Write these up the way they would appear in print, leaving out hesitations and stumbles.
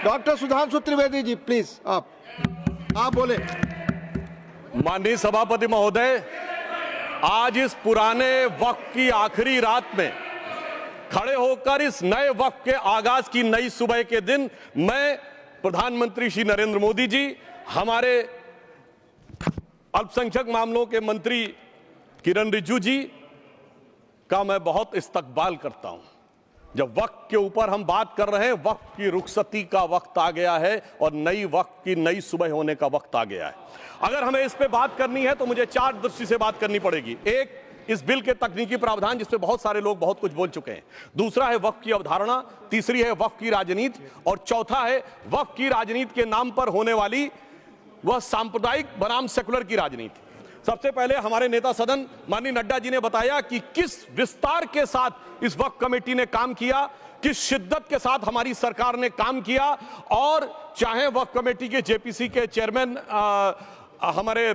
Doctor Sudhanshu Trivedi ji please आप बोले। माननीय सभापति महोदय, आज इस पुराने वक्त की आखिरी रात में खड़े होकर इस नए वक्त के आगाज की नई सुबह के दिन मैं प्रधानमंत्री श्री नरेंद्र मोदी जी, हमारे अल्पसंख्यक मामलों के मंत्री किरण रिजिजू जी का मैं बहुत इस्तकबाल करता हूं। जब वक्त के ऊपर हम बात कर रहे हैं, वक्त की रुखसती का वक्त आ गया है और नई वक्त की नई सुबह होने का वक्त आ गया है। अगर हमें इस पे बात करनी है तो मुझे चार दृष्टि से बात करनी पड़ेगी। एक, इस बिल के तकनीकी प्रावधान जिस पे बहुत सारे लोग बहुत कुछ बोल चुके हैं। दूसरा है वक्त की अवधारणा, तीसरी है वक्त की राजनीति और चौथा है वक्त की राजनीति के नाम पर होने वाली वह सांप्रदायिक बनाम सेकुलर की राजनीति। सबसे पहले हमारे नेता सदन माननीय नड्डा जी ने बताया कि किस विस्तार के साथ इस वक्त कमेटी ने काम किया, किस शिद्दत के साथ हमारी सरकार ने काम किया। और चाहे वक्त कमेटी के जेपीसी के चेयरमैन हमारे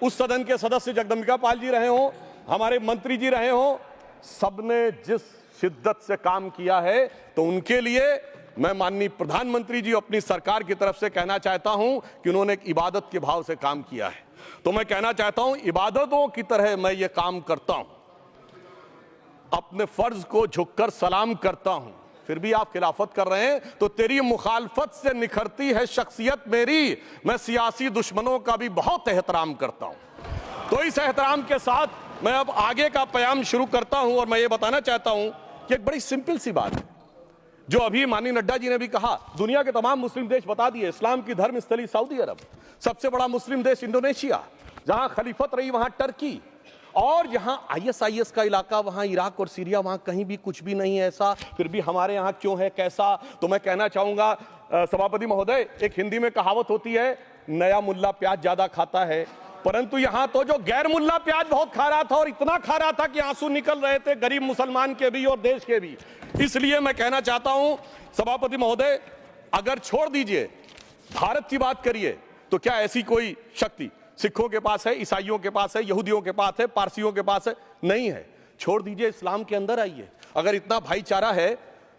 उस सदन के सदस्य जगदम्बिका पाल जी रहे हों, हमारे मंत्री जी रहे हों, सबने जिस शिद्दत से काम किया है, तो उनके लिए मैं माननीय प्रधानमंत्री जी अपनी सरकार की तरफ से कहना चाहता हूं कि उन्होंने एक इबादत के भाव से काम किया है। तो मैं कहना चाहता हूं, इबादतों की तरह मैं ये काम करता हूं, अपने फर्ज को झुककर सलाम करता हूं। फिर भी आप खिलाफत कर रहे हैं तो तेरी मुखालफत से निखरती है शख्सियत मेरी। मैं सियासी दुश्मनों का भी बहुत एहतराम करता हूं। तो इस एहतराम के साथ मैं अब आगे का बयान शुरू करता हूं और मैं ये बताना चाहता हूं कि एक बड़ी सिंपल सी बात है जो अभी माननीय नड्डा जी ने भी कहा। दुनिया के तमाम मुस्लिम देश बता दिए, इस्लाम की धर्म स्थली सऊदी अरब, सबसे बड़ा मुस्लिम देश इंडोनेशिया, जहां खलीफत रही वहां टर्की, और जहां आईएसआईएस का इलाका वहां इराक और सीरिया, वहां कहीं भी कुछ भी नहीं है ऐसा। फिर भी हमारे यहां क्यों है, कैसा? तो मैं कहना चाहूंगा सभापति महोदय, एक हिंदी में कहावत होती है, नया मुल्ला प्याज ज्यादा खाता है, परंतु यहां तो जो गैर मुल्ला प्याज बहुत खा रहा था और इतना खा रहा था कि आंसू निकल रहे थे गरीब मुसलमान के भी और देश के भी। इसलिए मैं कहना चाहता हूं सभापति महोदय, अगर छोड़ दीजिए भारत की बात करिए, तो क्या ऐसी कोई शक्ति सिखों के पास है, ईसाइयों के पास है, यहूदियों के पास है, पारसियों के पास है? नहीं है। छोड़ दीजिए, इस्लाम के अंदर आइए। अगर इतना भाईचारा है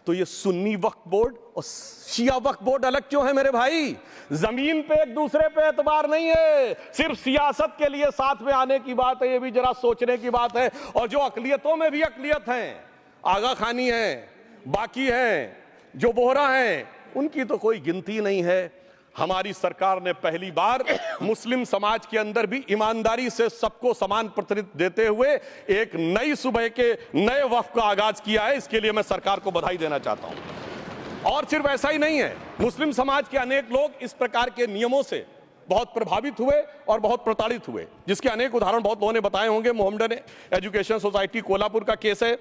तो ये सुन्नी वक्फ बोर्ड और शिया वक्फ बोर्ड अलग क्यों है मेरे भाई? जमीन पे एक दूसरे पे एतबार नहीं है, सिर्फ सियासत के लिए साथ में आने की बात है। ये भी जरा सोचने की बात है। और जो अकलियतों में भी अकलियत है, आगा खानी है, बाकी है, जो बोहरा है, उनकी तो कोई गिनती नहीं है। हमारी सरकार ने पहली बार मुस्लिम समाज के अंदर भी ईमानदारी से सबको समान प्रतिनिधित्व देते हुए एक नई सुबह के नए वक्त का आगाज किया है। इसके लिए मैं सरकार को बधाई देना चाहता हूं। और सिर्फ ऐसा ही नहीं है, मुस्लिम समाज के अनेक लोग इस प्रकार के नियमों से बहुत प्रभावित हुए और बहुत प्रताड़ित हुए, जिसके अनेक उदाहरण बहुत लोगों ने बताए होंगे। मोहम्मडन एजुकेशन सोसाइटी कोल्हापुर का केस है,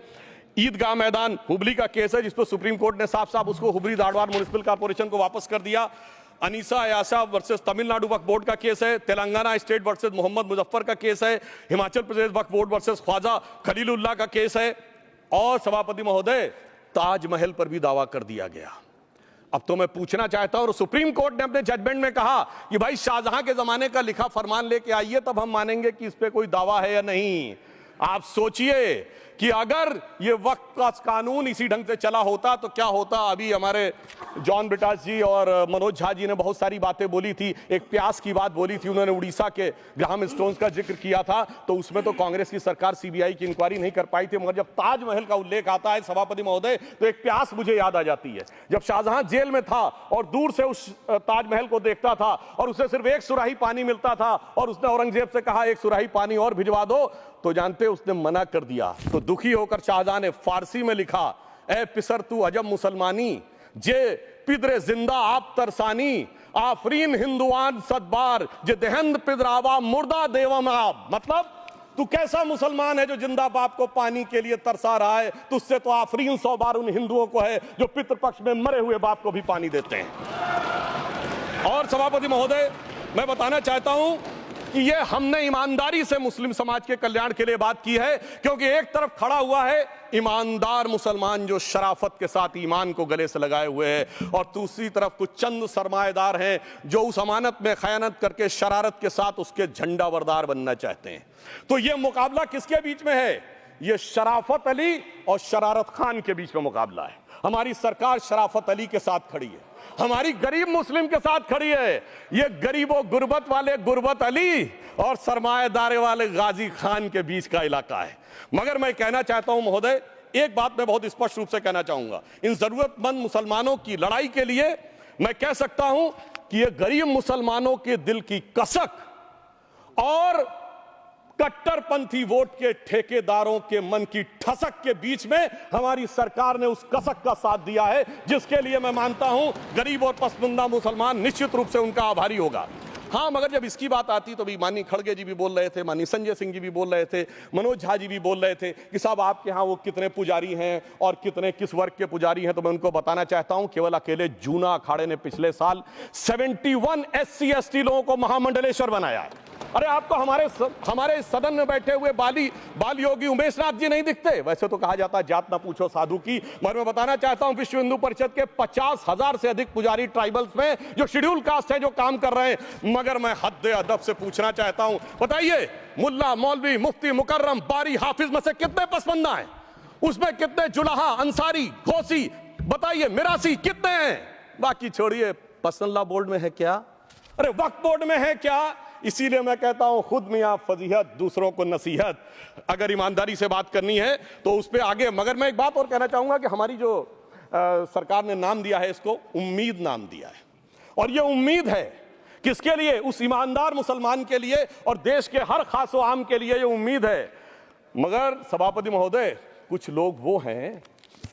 ईदगाह मैदान हुबली का केस है, जिस पर सुप्रीम कोर्ट ने साफ साफ उसको हुबली धारवाड़ म्युनिसिपल कॉर्पोरेशन को वापस कर दिया। अनीसा अयासा वर्सेस तमिलनाडु वक्फ बोर्ड का केस है, तेलंगाना स्टेट वर्सेस मोहम्मद मुजफ्फर का केस है, हिमाचल प्रदेश वक्फ बोर्ड वर्सेस ख्वाजा खलीलुल्लाह का केस है, और सभापति महोदय ताजमहल पर भी दावा कर दिया गया। अब तो मैं पूछना चाहता हूं, और सुप्रीम कोर्ट ने अपने जजमेंट में कहा कि भाई शाहजहां के जमाने का लिखा फरमान लेके आइए, तब हम मानेंगे कि इस पे कोई दावा है या नहीं। आप सोचिए कि अगर ये वक्त का कानून इसी ढंग से चला होता तो क्या होता। अभी हमारे जॉन ब्रिटास जी और मनोज झा जी ने बहुत सारी बातें बोली थी। एक प्यास की बात बोली थी उन्होंने, उड़ीसा के ग्राहम स्टोन्स का जिक्र किया था, तो उसमें तो कांग्रेस की सरकार सीबीआई की इंक्वायरी नहीं कर पाई थी। मगर जब ताजमहल का उल्लेख आता है सभापति महोदय, तो एक प्यास मुझे याद आ जाती है। जब शाहजहां जेल में था और दूर से उस ताजमहल को देखता था और उसे सिर्फ एक सुराही पानी मिलता था और उसने औरंगजेब से कहा एक सुराही पानी और भिजवा दो, तो जानते उसने मना कर दिया। तो दुखी होकर शाहजहां ने फारसी में लिखा, ए पिसर तू अजब मुसलमानी, जे पिदरे जिंदा आप तरसानी, आफरीन हिंदुआन सदबार, जे देहंद पिदरावा मुर्दा देवम आप। मतलब तू कैसा मुसलमान है जो जिंदा बाप को पानी के लिए तरसा रहा है? तुझसे तो आफरीन 100 बार उन हिंदुओं को है जो पितृपक्ष में मरे हुए बाप को भी पानी देते हैं। और सभापति महोदय, मैं बताना चाहता हूं कि ये हमने ईमानदारी से मुस्लिम समाज के कल्याण के लिए बात की है, क्योंकि एक तरफ खड़ा हुआ है ईमानदार मुसलमान जो शराफत के साथ ईमान को गले से लगाए हुए हैं, और दूसरी तरफ कुछ चंद सरमाएदार हैं जो उस अमानत में खयानत करके शरारत के साथ उसके झंडा बरदार बनना चाहते हैं। तो ये मुकाबला किसके बीच में है? ये शराफत अली और शरारत खान के बीच में मुकाबला है। हमारी सरकार शराफत अली के साथ खड़ी है, हमारी गरीब मुस्लिम के साथ खड़ी है। ये गरीबों गुर्बत वाले गुर्बत अली और सरमाएदारे वाले गाजी खान के बीच का इलाका है। मगर मैं कहना चाहता हूं महोदय, एक बात मैं बहुत स्पष्ट रूप से कहना चाहूंगा, इन जरूरतमंद मुसलमानों की लड़ाई के लिए मैं कह सकता हूं कि ये गरीब मुसलमानों के दिल की कसक और कट्टरपंथी वोट के ठेकेदारों के मन की ठसक के बीच में हमारी सरकार ने उस कसक का साथ दिया है, जिसके लिए मैं मानता हूं गरीब और पसमानदा मुसलमान निश्चित रूप से उनका आभारी होगा। हाँ, मगर जब इसकी बात आती तो भी माननीय खड़गे जी भी बोल रहे थे, माननीय संजय सिंह जी भी बोल रहे थे, मनोज झा जी भी बोल रहे थे कि साहब आपके यहाँ वो कितने पुजारी हैं और कितने किस वर्ग के पुजारी हैं। तो मैं उनको बताना चाहता हूं, केवल अकेले जूना अखाड़े ने पिछले साल 71 SC ST लोगों को महामंडलेश्वर बनाया है। अरे आपको हमारे सदन में बैठे हुए बाल योगी उमेश नाथ जी नहीं दिखते? वैसे तो कहा जाता है जात ना पूछो साधु की, मगर मैं बताना चाहता हूं विश्व हिंदू परिषद के 50,000 से अधिक पुजारी ट्राइबल्स में जो शेड्यूल कास्ट है जो काम कर रहे हैं। मगर मैं हद अदब से पूछना चाहता हूं, बताइए मुल्ला मौलवी मुफ्ती मुकर्रम बारी हाफिज में से कितने पसमंदा हैं? उसमें कितने जुलाहा अंसारी घोसी बताइए मिरासी कितने हैं? बाकी छोड़िए, पर्सनल बोर्ड में है क्या? अरे वक्फ बोर्ड में है क्या? इसीलिए मैं कहता हूं खुद मियां फजीहत दूसरों को नसीहत। अगर ईमानदारी से बात करनी है तो उस पर आगे। मगर मैं एक बात और कहना चाहूंगा कि हमारी जो सरकार ने नाम दिया है, इसको उम्मीद नाम दिया है, और ये उम्मीद है किसके लिए? उस ईमानदार मुसलमान के लिए और देश के हर खास व आम के लिए ये उम्मीद है। मगर सभापति महोदय, कुछ लोग वो हैं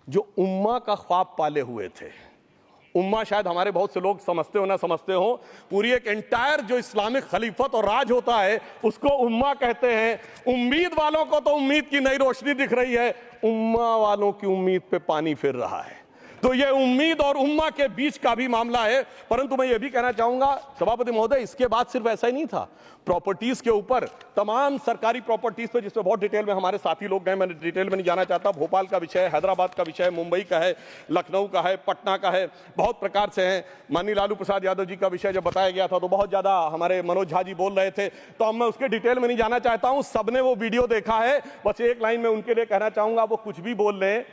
जो उम्मा का ख्वाब पाले हुए थे। उम्मा शायद हमारे बहुत से लोग समझते हो ना समझते हो, पूरी एक एंटायर जो इस्लामिक खलीफत और राज होता है उसको उम्मा कहते हैं। उम्मीद वालों को तो उम्मीद की नई रोशनी दिख रही है, उम्मा वालों की उम्मीद पे पानी फिर रहा है। तो ये उम्मीद और उम्मा के बीच का भी मामला है। परंतु मैं ये भी कहना चाहूंगा सभापति महोदय, इसके बाद सिर्फ ऐसा ही नहीं था, प्रॉपर्टीज के ऊपर तमाम सरकारी प्रॉपर्टीज पे जिसमें बहुत डिटेल में हमारे साथी लोग गए, मैं डिटेल में नहीं जाना चाहता। भोपाल का विषय, हैदराबाद का विषय, मुंबई का है, लखनऊ का है, पटना का है, बहुत प्रकार से है। माननीय लालू प्रसाद यादव जी का विषय जब बताया गया था तो बहुत ज्यादा हमारे मनोज झा जी बोल रहे थे, तो अब मैं उसके डिटेल में नहीं जाना चाहता हूं। सबने वो वीडियो देखा है। बस एक लाइन में उनके लिए कहना चाहूंगा, वो कुछ भी बोल रहे हैं,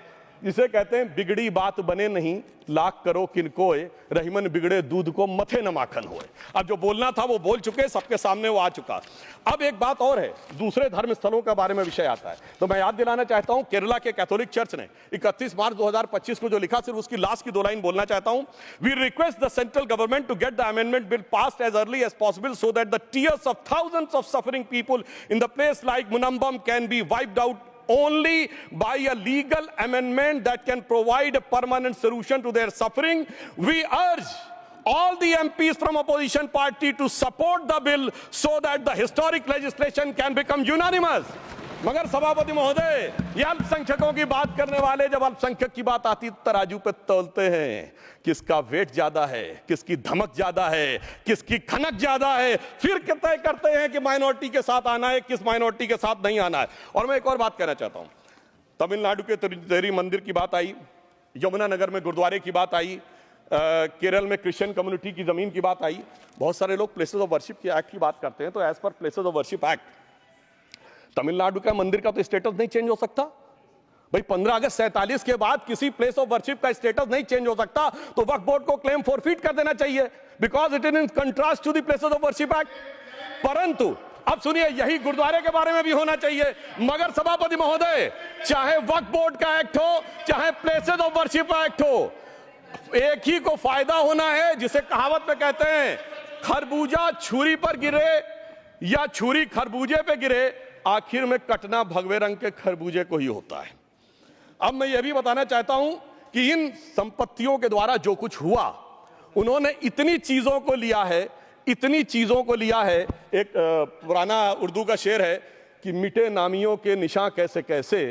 जिसे कहते हैं बिगड़ी बात बने नहीं, लाख करो किनकोए, रहीमन बिगड़े दूध को मथे न माखन होए। अब जो बोलना था वो बोल चुके, सबके सामने वो आ चुका। अब एक बात और है, दूसरे धर्म स्थलों के बारे में विषय आता है, तो मैं याद दिलाना चाहता हूं केरला के कैथोलिक चर्च ने 31 मार्च 2025 को जो लिखा, सिर्फ उसकी लास्ट की 2 लाइन बोलना चाहता हूं। We request the central government to get the amendment bill passed as early as possible so that the tears of thousands of suffering people in the place like Munambam can be wiped out only by a legal amendment that can provide a permanent solution to their suffering. We urge all the MPs from opposition party to support the bill so that the historic legislation can become unanimous. मगर सभापति महोदय, ये अल्पसंख्यकों की बात करने वाले जब अल्पसंख्यक की बात आती तराजू पे तौलते हैं, किसका वेट ज्यादा है, किसकी धमक ज्यादा है, किसकी खनक ज्यादा है, फिर तय करते हैं कि माइनॉरिटी के साथ आना है, किस माइनॉरिटी के साथ नहीं आना है। और मैं एक और बात कहना चाहता हूं, तमिलनाडु के तिरुचेरी मंदिर की बात आई, यमुनानगर में गुरुद्वारे की बात आई, केरल में क्रिश्चियन कम्युनिटी की जमीन की बात आई। बहुत सारे लोग प्लेसेस ऑफ वर्शिप के एक्ट की बात करते हैं, तो as per places of worship act Tamil Nadu का मंदिर का तो स्टेटस नहीं चेंज हो सकता भाई। 15 अगस्त 47 के बाद किसी प्लेस ऑफ वर्शिप का स्टेटस नहीं चेंज हो सकता, तो वक्फ बोर्ड को क्लेम फॉरफीट कर देना चाहिए, because it is in contrast to the places of worship act. परंतु अब सुनिए, यही गुरुद्वारे के बारे में भी होना चाहिए। मगर सभापति महोदय, चाहे वक्फ बोर्ड का एक्ट हो, चाहे प्लेसेस ऑफ वर्शिप एक्ट हो, एक ही को फायदा होना है, जिसे कहावत में कहते हैं खरबूजा छुरी पर गिरे या छुरी खरबूजे पे गिरे, आखिर में कटना भगवे रंग के खरबूजे को ही होता है। अब मैं यह भी बताना चाहता हूं कि इन संपत्तियों के द्वारा जो कुछ हुआ, उन्होंने इतनी चीजों को लिया है, इतनी चीजों को लिया है। एक पुराना उर्दू का शेर है कि मिटे नामियों के निशान कैसे कैसे,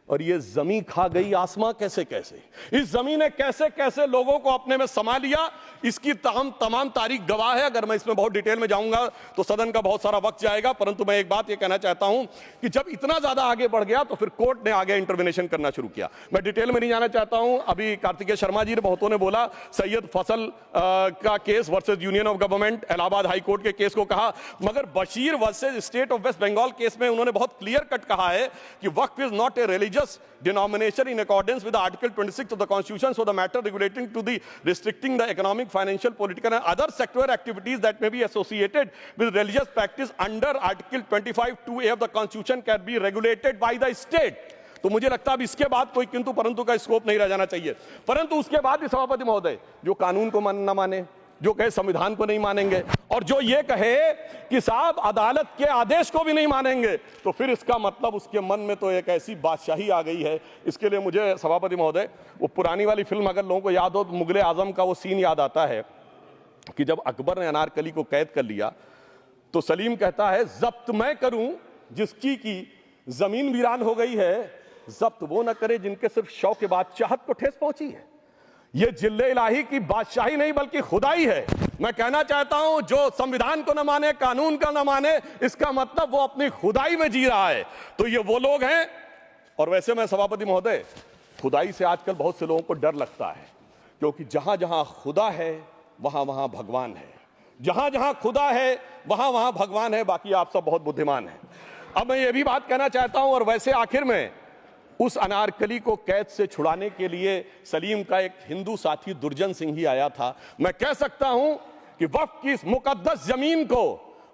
और ये जमीन खा गई आसमां कैसे कैसे। इस जमीन ने कैसे कैसे लोगों को अपने में समा लिया, इसकी तमाम तारीख गवाह है। अगर मैं इसमें बहुत डिटेल में जाऊंगा तो सदन का बहुत सारा वक्त जाएगा, परंतु मैं एक बात ये कहना चाहता हूं कि जब इतना ज्यादा आगे बढ़ गया तो फिर कोर्ट ने आगे इंटरवेंशन करना शुरू किया। मैं डिटेल में नहीं जाना चाहता हूं। अभी कार्तिकेय शर्मा जी ने, बहुतों ने बोला सैयद फसल का case versus union of government, Allahabad high court के केस को कहा, मगर Bashir versus state of West Bengal case में उन्होंने बहुत क्लियर कट कहा है कि waqf is not a religion religious denomination in accordance with Article 26 of the Constitution, so the matter relating to the restricting the economic, financial, political and other sectoral activities that may be associated with religious practice under Article 25(2)(a) of the Constitution can be regulated by the state. तो मुझे लगता है अब इसके बाद कोई किंतु परंतु का स्कोप नहीं रह जाना चाहिए। परंतु उसके बाद भी सभापति महोदय जो कानून को न माने, जो कहे संविधान को नहीं मानेंगे और जो ये कहे कि साहब अदालत के आदेश को भी नहीं मानेंगे, तो फिर इसका मतलब उसके मन में तो एक ऐसी बादशाही आ गई है। इसके लिए मुझे सभापति महोदय वो पुरानी वाली फिल्म अगर लोगों को याद हो तो मुगले आजम का वो सीन याद आता है कि जब अकबर ने अनारकली को कैद कर लिया तो सलीम कहता है जब्त मैं करूं जिसकी की जमीन वीरान हो गई है, जब्त वो न करे जिनके सिर्फ शौक के बाद चाहत को ठेस पहुंची है। ये जिल्ले इलाही की बादशाही नहीं बल्कि खुदाई है। मैं कहना चाहता हूं जो संविधान को न माने, कानून का न माने, इसका मतलब वो अपनी खुदाई में जी रहा है। तो ये वो लोग हैं। और वैसे मैं सभापति महोदय खुदाई से आजकल बहुत से लोगों को डर लगता है, क्योंकि जहां जहां खुदा है वहां वहां भगवान है, जहां जहां खुदा है वहां वहां भगवान है। बाकी आप सब बहुत बुद्धिमान हैं। अब मैं ये भी बात कहना चाहता हूं, और वैसे आखिर में उस अनारकली को कैद से छुड़ाने के लिए सलीम का एक हिंदू साथी दुर्जन सिंह ही आया था। मैं कह सकता हूं कि वक्फ की इस मुकद्दस जमीन को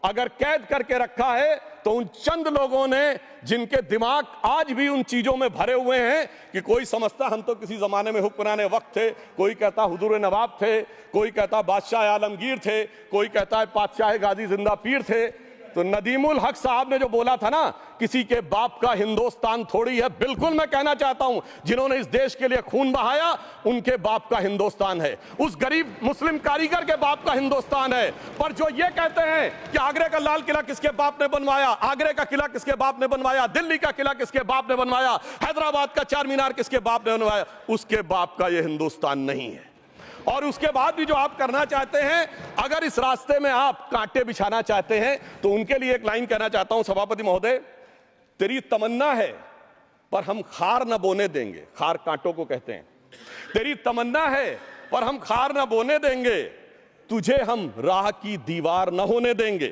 अगर कैद करके रखा है तो उन चंद लोगों ने जिनके दिमाग आज भी उन चीजों में भरे हुए हैं कि कोई समझता हम तो किसी जमाने में हुक्मरान वक्त थे, कोई कहता हुजूर नवाब थे, कोई कहता बादशाह आलमगीर थे, कोई कहता है बादशाह गाजी जिंदा पीर थे। तो नदीमुल हक साहब ने जो बोला था ना, किसी के बाप का हिंदुस्तान थोड़ी है, बिल्कुल मैं कहना चाहता हूं जिन्होंने इस देश के लिए खून बहाया उनके बाप का हिंदुस्तान है, उस गरीब मुस्लिम कारीगर के बाप का हिंदुस्तान है। पर जो ये कहते हैं कि आगरे का लाल किला किसके बाप ने बनवाया, आगरे का किला किसके बाप ने बनवाया, दिल्ली का किला किसके बाप ने बनवाया, हैदराबाद का चार मीनार किसके बाप ने बनवाया, उसके बाप का यह हिंदुस्तान नहीं है। और उसके बाद भी जो आप करना चाहते हैं, अगर इस रास्ते में आप कांटे बिछाना चाहते हैं, तो उनके लिए एक लाइन कहना चाहता हूं सभापति महोदय, तेरी तमन्ना है पर हम खार न बोने देंगे, खार कांटों को कहते हैं, तेरी तमन्ना है पर हम खार न बोने देंगे, तुझे हम राह की दीवार न होने देंगे,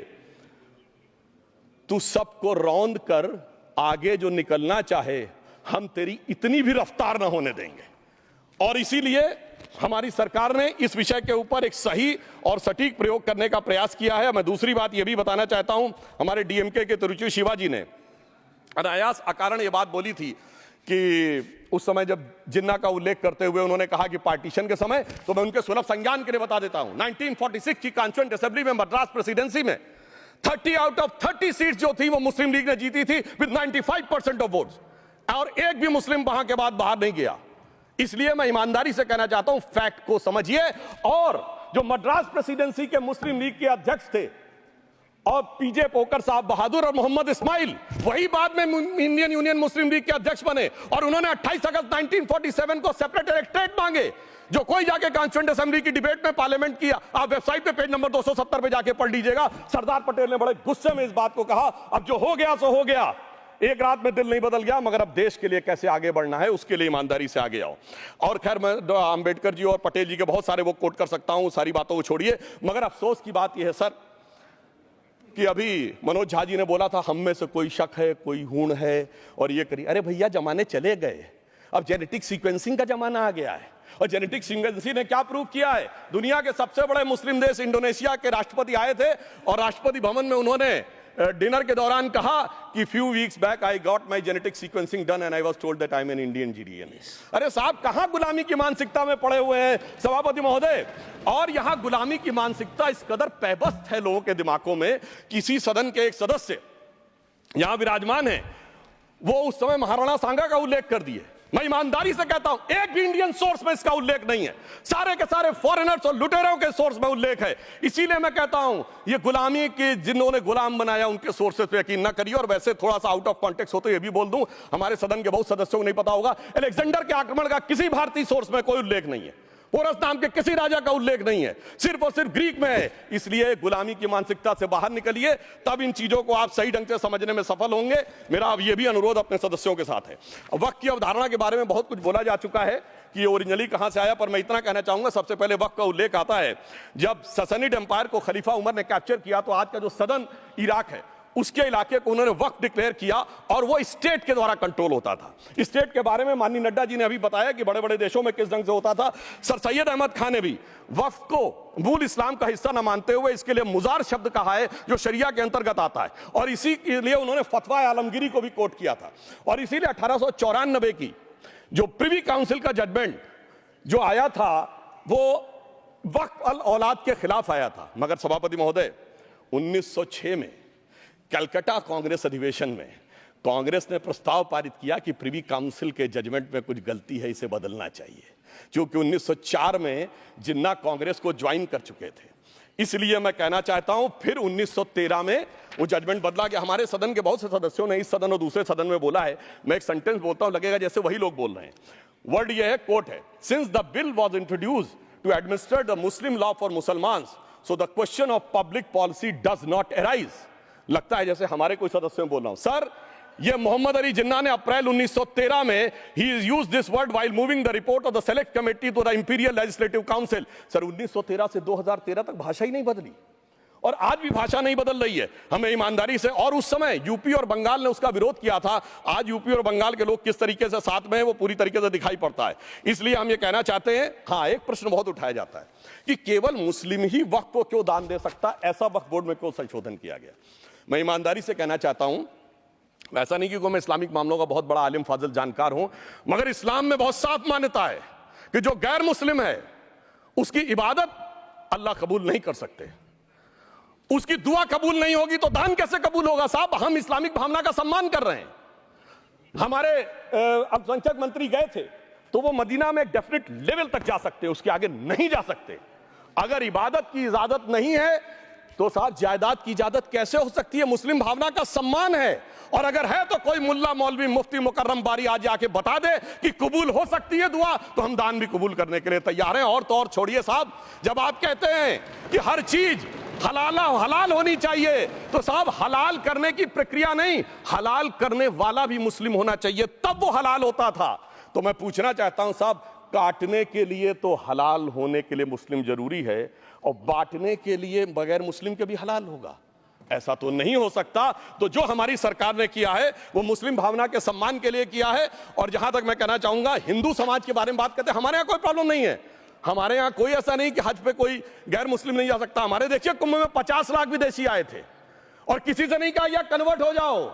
तू सबको रौंद कर आगे जो निकलना चाहे हम तेरी इतनी भी रफ्तार न होने देंगे। और इसीलिए हमारी सरकार ने इस विषय के ऊपर एक सही और सटीक प्रयोग करने का प्रयास किया है। मैं दूसरी बात यह भी बताना चाहता हूं, हमारे डीएमके के तिरुचि शिवाजी ने अनायास अकारण यह बात बोली थी कि उस समय जब जिन्ना का उल्लेख करते हुए उन्होंने कहा कि पार्टीशन के समय, तो मैं उनके सुलभ संज्ञान के लिए बता देता हूं, 1946 की कॉन्स्टिट्यूएंट असेंबली में मद्रास प्रेसिडेंसी में 30 आउट ऑफ 30 सीट जो थी वो मुस्लिम लीग ने जीती थी विद 95% ऑफ वोट्स, और एक भी मुस्लिम वहां के बाद बाहर नहीं गया। इसलिए मैं ईमानदारी से कहना चाहता हूं, फैक्ट को समझिए। और जो मद्रास प्रेसिडेंसी के मुस्लिम लीग के अध्यक्ष थे और पीजे पोकर साहब बहादुर और मोहम्मद इस्माइल, वही बाद में इंडियन यूनियन मुस्लिम लीग के अध्यक्ष बने, और उन्होंने 28 अगस्त 1947 को सेपरेट इलेक्टोरेट मांगे, जो कोई जाके कॉन्स्टिट्यूएंट असेंबली की डिबेट में पार्लियामेंट किया। आप वेबसाइट पे पेज नंबर 270 पे जाके पढ़ लीजिएगा। सरदार पटेल ने बड़े गुस्से में इस बात को कहा, अब जो हो गया सो हो गया, एक रात में दिल नहीं बदल गया, मगर अब देश के लिए कैसे आगे बढ़ना है उसके लिए ईमानदारी से आगे आओ। और खैर मैं अंबेडकर जी और पटेल जी के बहुत सारे वो कोट कर सकता हूं, सारी बातों को छोड़िए, मगर अफसोस की बात यह है सर कि अभी मनोज झा जी ने बोला था हम में से कोई शक है, कोई हूण है और ये करिए। अरे भैया जमाने चले गए, अब जेनेटिक सीक्वेंसिंग का जमाना आ गया है। और जेनेटिक सीक्वेंसिंग ने क्या प्रूव किया है, दुनिया के सबसे बड़े मुस्लिम देश इंडोनेशिया के राष्ट्रपति आए थे और राष्ट्रपति भवन में उन्होंने डिनर के दौरान कहा कि few weeks back I got my genetic sequencing done and I was told that I am an Indian GDN. अरे साहब कहां गुलामी की मानसिकता में पड़े हुए हैं सभापति महोदय। और यहां गुलामी की मानसिकता इस कदर पैबस्त है लोगों के दिमागों में। किसी सदन के एक सदस्य यहां विराजमान है, वो उस समय महाराणा सांगा का उल्लेख कर दिए। मैं ईमानदारी से कहता हूं एक भी इंडियन सोर्स में इसका उल्लेख नहीं है, सारे के सारे फॉरेनर्स और लुटेरों के सोर्स में उल्लेख है। इसीलिए मैं कहता हूं ये गुलामी के जिन्होंने गुलाम बनाया उनके सोर्सेस पे यकीन ना करिए। और वैसे थोड़ा सा आउट ऑफ कॉन्टेक्स्ट हो तो ये भी बोल दूं, हमारे सदन के बहुत सदस्यों को नहीं पता होगा, अलेक्जेंडर के आक्रमण का किसी भारतीय सोर्स में कोई उल्लेख नहीं है, पोरस नाम के किसी राजा का उल्लेख नहीं है, सिर्फ और सिर्फ ग्रीक में है। इसलिए गुलामी की मानसिकता से बाहर निकलिए, तब इन चीजों को आप सही ढंग से समझने में सफल होंगे। मेरा अब यह भी अनुरोध अपने सदस्यों के साथ है। वक्त की अवधारणा के बारे में बहुत कुछ बोला जा चुका है कि ये ओरिजिनली कहां से आया, पर मैं इतना कहना चाहूंगा, सबसे पहले वक्त का उल्लेख आता है जब ससनिड एम्पायर को खलीफा उमर ने कैप्चर किया, तो आज का जो सदन इराक है उसके इलाके को उन्होंने वक्फ डिक्लेयर किया और वो स्टेट के द्वारा कंट्रोल होता था। स्टेट के बारे में माननीय नड्डा जी ने अभी बताया कि बड़े बड़े देशों में किस ढंग से होता था। सर सैयद अहमद खान ने भी वक्फ को मूल इस्लाम का हिस्सा न मानते हुए इसके लिए मुजार शब्द कहा है जो शरिया के अंतर्गत आता है, और इसी के लिए उन्होंने फतवा आलमगीरी को भी कोट किया था। और इसीलिए 1894 की जो प्रिवी काउंसिल का जजमेंट जो आया था वो वक्फ अल औलाद के खिलाफ आया था। मगर सभापति महोदय 1906 में कलकत्ता कांग्रेस अधिवेशन में कांग्रेस ने प्रस्ताव पारित किया कि प्रिवी काउंसिल के जजमेंट में कुछ गलती है, इसे बदलना चाहिए। क्योंकि 1904 में जिन्ना कांग्रेस को ज्वाइन कर चुके थे, इसलिए मैं कहना चाहता हूं फिर 1913 में वो जजमेंट बदला कि हमारे सदन के बहुत से सदस्यों ने इस सदन और दूसरे सदन में बोला है। मैं एक सेंटेंस बोलता हूं, लगेगा जैसे वही लोग बोल रहे हैं। वर्ड ये है, कोट है, since the bill was introduced to administer the Muslim law for मुसलमान्स so the question of public policy does not arise. लगता है जैसे हमारे कोई सदस्यों में बोल रहा हूं। सर ये मोहम्मद अली जिन्ना ने अप्रैल 1913 में ही used this word while moving the report of the select committee to the imperial legislative council. Sir 1913 से 2013 तक भाषा ही नहीं बदली और आज भी भाषा नहीं बदल रही है। हमें ईमानदारी से, और उस समय यूपी और बंगाल ने उसका विरोध किया था। आज यूपी और बंगाल के लोग किस तरीके से साथ में है वो पूरी तरीके से दिखाई पड़ता है। इसलिए हम ये कहना चाहते हैं, हाँ एक प्रश्न बहुत उठाया जाता है कि केवल मुस्लिम ही वक्फ को क्यों दान दे सकता, ऐसा वक्फ बोर्ड में क्यों संशोधन किया गया। मैं ईमानदारी से कहना चाहता हूं, ऐसा नहीं कि मैं इस्लामिक मामलों का बहुत बड़ा आलिम फाजिल जानकार हूं, मगर इस्लाम में बहुत साफ मान्यता है कि जो गैर मुस्लिम है उसकी इबादत अल्लाह कबूल नहीं कर सकते, उसकी दुआ कबूल नहीं होगी तो दान कैसे कबूल होगा। साहब हम इस्लामिक भावना का सम्मान कर रहे हैं। हमारे अल्पसंख्यक मंत्री गए थे तो वो मदीना में एक डेफिनेट लेवल तक जा सकते, उसके आगे नहीं जा सकते। अगर इबादत की इजाजत नहीं है तो साथ जायदाद की इजाजत कैसे हो सकती है। मुस्लिम भावना का सम्मान है, और अगर है तो कोई मुल्ला मौलवी मुफ्ती मुकर्रम बारी आज आके बता दे कि कबूल हो सकती है दुआ, तो हम दान भी कबूल करने के लिए तैयार हैं। और तो और छोड़िए साहब, जब आप कहते हैं कि हर चीज हलाल होनी चाहिए, तो साहब हलाल करने की प्रक्रिया नहीं, हलाल करने वाला भी मुस्लिम होना चाहिए, तब वो हलाल होता था। तो मैं पूछना चाहता हूं साहब, काटने के लिए तो हलाल होने के लिए मुस्लिम जरूरी है और बांटने के लिए बगैर मुस्लिम के भी हलाल होगा, ऐसा तो नहीं हो सकता। तो जो हमारी सरकार ने किया है वो मुस्लिम भावना के सम्मान के लिए किया है। और जहां तक मैं कहना चाहूंगा, हिंदू समाज के बारे में बात करते हैं, हमारे यहां कोई प्रॉब्लम नहीं है। हमारे यहां कोई ऐसा नहीं कि हज पे कोई गैर मुस्लिम नहीं जा सकता। हमारे देखिए कुंभ में 50 लाख विदेशी आए थे और किसी से नहीं कहा या कन्वर्ट हो जाओ।